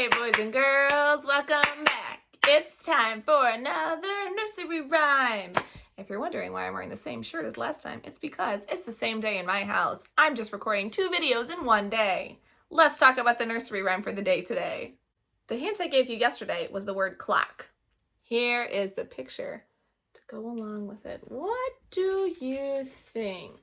Hey boys and girls, welcome back. It's time for another nursery rhyme. If you're wondering why I'm wearing the same shirt as last time, it's because it's the same day in my house. I'm just recording 2 videos in one day. Let's talk about the nursery rhyme for the day today. The hint I gave you yesterday was the word clock. Here is the picture to go along with it. What do you think?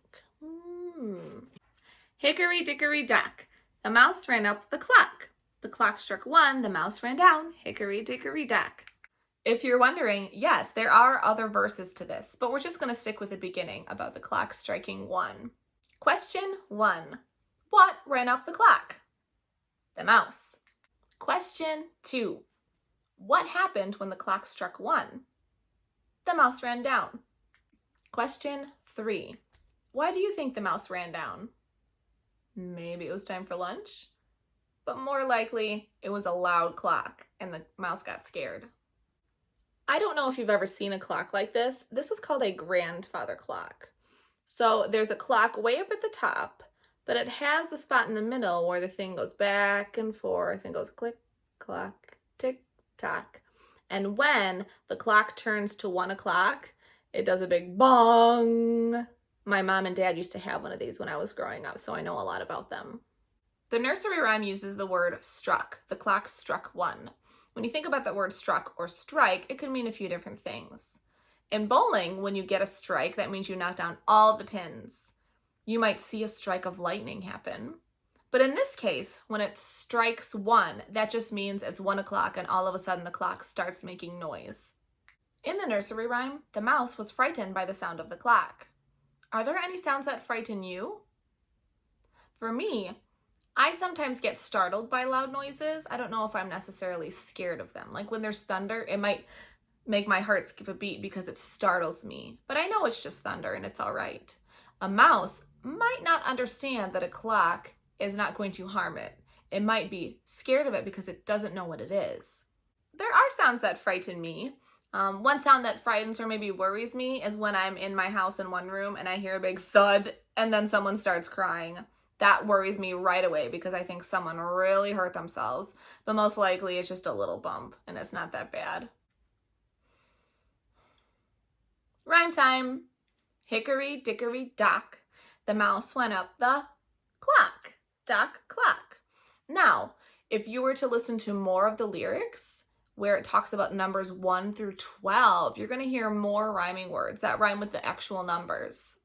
Hickory, dickory, dock. The mouse ran up the clock. The clock struck 1, the mouse ran down. Hickory, dickory, dock. If you're wondering, yes, there are other verses to this, but we're just going to stick with the beginning about the clock striking 1. Question 1. What ran up the clock? The mouse. Question 2. What happened when the clock struck 1? The mouse ran down. Question 3. Why do you think the mouse ran down? Maybe it was time for lunch, but more likely it was a loud clock and the mouse got scared. I don't know if you've ever seen a clock like this. This is called a grandfather clock. So there's a clock way up at the top, but it has the spot in the middle where the thing goes back and forth and goes click, clock, tick, tock. And when the clock turns to 1 o'clock, it does a big bong. My mom and dad used to have one of these when I was growing up, so I know a lot about them. The nursery rhyme uses the word struck. The clock struck 1. When you think about that word struck or strike, it could mean a few different things. In bowling, when you get a strike, that means you knock down all the pins. You might see a strike of lightning happen. But in this case, when it strikes 1, that just means it's 1 o'clock and all of a sudden the clock starts making noise. In the nursery rhyme, the mouse was frightened by the sound of the clock. Are there any sounds that frighten you? For me, I sometimes get startled by loud noises. I don't know if I'm necessarily scared of them. Like when there's thunder, it might make my heart skip a beat because it startles me. But I know it's just thunder and it's all right. A mouse might not understand that a clock is not going to harm it. It might be scared of it because it doesn't know what it is. There are sounds that frighten me. One sound that frightens or maybe worries me is when I'm in my house in one room and I hear a big thud and then someone starts crying. That worries me right away because I think someone really hurt themselves, but most likely it's just a little bump and it's not that bad. Rhyme time. Hickory, dickory, dock. The mouse went up the clock. Dock, clock. Now, if you were to listen to more of the lyrics, where it talks about numbers 1 through 12, you're going to hear more rhyming words that rhyme with the actual numbers.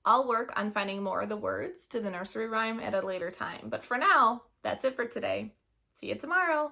I'll work on finding more of the words to the nursery rhyme at a later time, but for now, that's it for today. See you tomorrow.